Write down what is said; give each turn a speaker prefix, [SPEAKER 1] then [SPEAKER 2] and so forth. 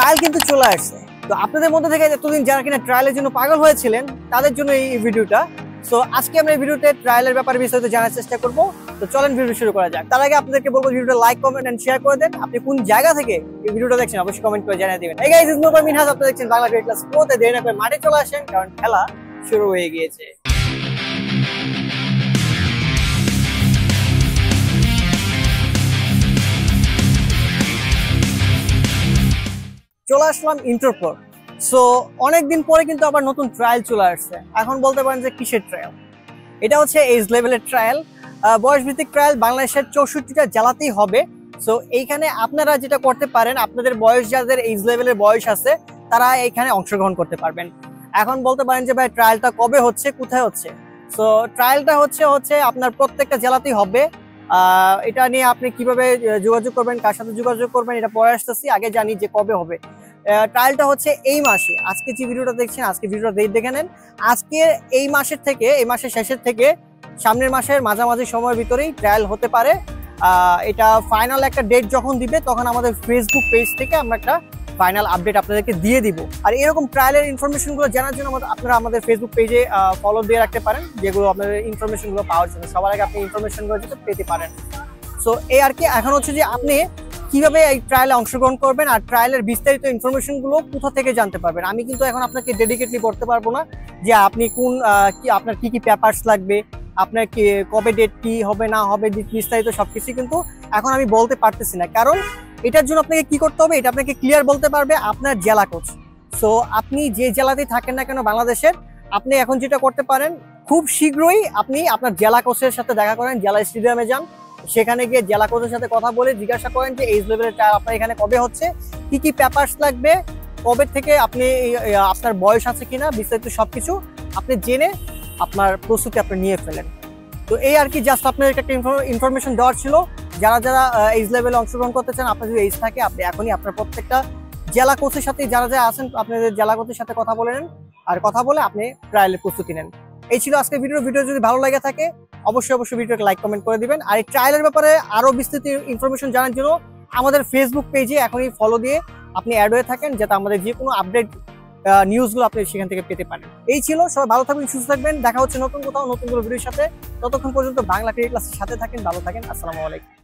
[SPEAKER 1] Trial কিন্তু চলে আসছে। তো আপনাদের মধ্যে থেকে এতদিন যারা কিনা ট্রায়ালের জন্য পাগল হয়েছিলেন তাদের জন্য এই ভিডিওটা। সো আজকে আমরা এই ভিডিওতে ট্রায়ালের ব্যাপারে বিস্তারিত জানার চেষ্টা করব। তো চলেন ভিডিও শুরু করা যাক। তার আগে আপনাদেরকে বলবো ভিডিওটা লাইক, কমেন্ট এন্ড শেয়ার করে দেন। আপনি কোন জায়গা থেকে এই ভিডিওটা দেখছেন অবশ্যই কমেন্ট করে জানিয়ে দিবেন। এই গাইস, ইজ নো মিনহাজ, আপনারা দেখছেন বাংলা ক্রিকেট ক্লাস প্রোতে। দেরি না করে মাঠে চলে আসেন, কারণ খেলা শুরু হয়ে গিয়েছে। চলে আসলাম ইন্ট্রোর পর। সো অনেকদিন পরে কিন্তু আবার নতুন ট্রায়াল চলে আসছে। এখন বলতে পারেন যে কিসের ট্রায়াল? এটা হচ্ছে এজ লেভেলের ট্রায়াল, বয়স ভিত্তিক ট্রায়াল। বাংলাদেশের 64টা জেলাতেই হবে। সো এইখানে আপনারা যেটা করতে পারেন, আপনাদের বয়স, যাদের এজ লেভেলের বয়স আছে তারা এইখানে অংশগ্রহণ করতে পারবেন। এখন বলতে পারেন যে ভাই ট্রায়ালটা কবে হচ্ছে, কোথায় হচ্ছে? সো ট্রায়ালটা হচ্ছে আপনার প্রত্যেকটা জেলাতেই হবে। এটা নিয়ে আপনি কিভাবে যোগাযোগ করবেন, কার সাথে যোগাযোগ করবেন, এটা পরে আসতেছি। আগে জানি যে কবে হবে। ট্রায়ালটা হচ্ছে এই মাসে। আজকে যে ভিডিওটা দেখছেন, আজকে ভিডিওটা দেখে নেন। আজকে এই মাসের থেকে, এই মাসের শেষের থেকে সামনের মাসের মাঝামাঝি সময়ের ভিতরেই ট্রায়াল হতে পারে। এটা ফাইনাল একটা ডেট যখন দিবে তখন আমাদের ফেসবুক পেজ থেকে আমরা একটা ফাইনাল আপডেট আপনাদেরকে দিয়ে দিব। আর এরকম ট্রায়ালের ইনফরমেশনগুলো জানার জন্য আপনারা আমাদের ফেসবুক পেজে ফলো দিয়ে রাখতে পারেন, যেগুলো আপনাদের ইনফরমেশনগুলো পাওয়ার জন্য সবার আগে আপনি ইনফরমেশনগুলো যেটা পেতে পারেন। সো এই আর কি। এখন হচ্ছে যে আপনি কিভাবে এই ট্রায়ালে অংশগ্রহণ করবেন আর ট্রায়ালের বিস্তারিত ইনফরমেশনগুলো কোথা থেকে জানতে পারবেন। আমি কিন্তু এখন আপনাকে ডেডিকেটলি করতে পারবো না যে আপনি কোন আপনার কি কি পেপারস লাগবে, আপনার কবে ডেট কি হবে না হবে, বিস্তারিত সবকিছু কিন্তু এখন আমি বলতে পারতেছি না। কারণ এটার জন্য আপনাকে কি করতে হবে, এটা আপনাকে ক্লিয়ার বলতে পারবে আপনার জেলা কোচ। সো আপনি যে জেলাতেই থাকেন না কেন বাংলাদেশের, আপনি এখন যেটা করতে পারেন, খুব শীঘ্রই আপনি আপনার জেলা কোচের সাথে দেখা করেন, জেলা স্টেডিয়ামে যান। সেখানে গিয়ে জেলা কোচের সাথে কথা বলে জিজ্ঞাসা করেন যে এইজ লেভেলের ট্রায়াল আপনার এখানে কবে হচ্ছে, কি কি পেপারস লাগবে, কবে থেকে আপনি আপনার বয়স আছে কিনা, বিস্তারিত সবকিছু আপনি জেনে আপনার প্রস্তুতি আপনি নিয়ে ফেলেন। তো এই আর কি, জাস্ট আপনার একটা ইনফরমেশন দেওয়ার ছিল। যারা যারা এইজ লেভেলে অংশগ্রহণ করতে চান, আপনার যদি এইজ থাকে, আপনি এখনই আপনার প্রত্যেকটা জেলা কোচের সাথে, যারা যারা আছেন আপনাদের জেলা কোচের সাথে কথা বলে নেন, আর কথা বলে আপনি ট্রায়ালের প্রস্তুতি নেন। এই ছিল আজকের ভিডিও যদি ভালো লাগে থাকে অবশ্যই ভিডিওকে লাইক, কমেন্ট করে দিবেন। আর এই ট্রায়ালের ব্যাপারে আরো বিস্তৃত ইনফরমেশন জানার জন্য আমাদের ফেসবুক পেজে এখনই ফলো দিয়ে আপনি অ্যাড হয়ে থাকেন, যাতে আমাদের যে কোনো আপডেট নিউজগুলো আপনি সেখান থেকে পেতে পারেন। এই ছিল। সবাই ভালো থাকবেন, সুস্থ থাকবেন। দেখা হচ্ছে নতুন কোথাও নতুন কোনো ভিডিওর সাথে। ততক্ষণ পর্যন্ত বাংলা ক্রিকেট ক্লাসের সাথে থাকেন, ভালো থাকেন। আসসালামু আলাইকুম।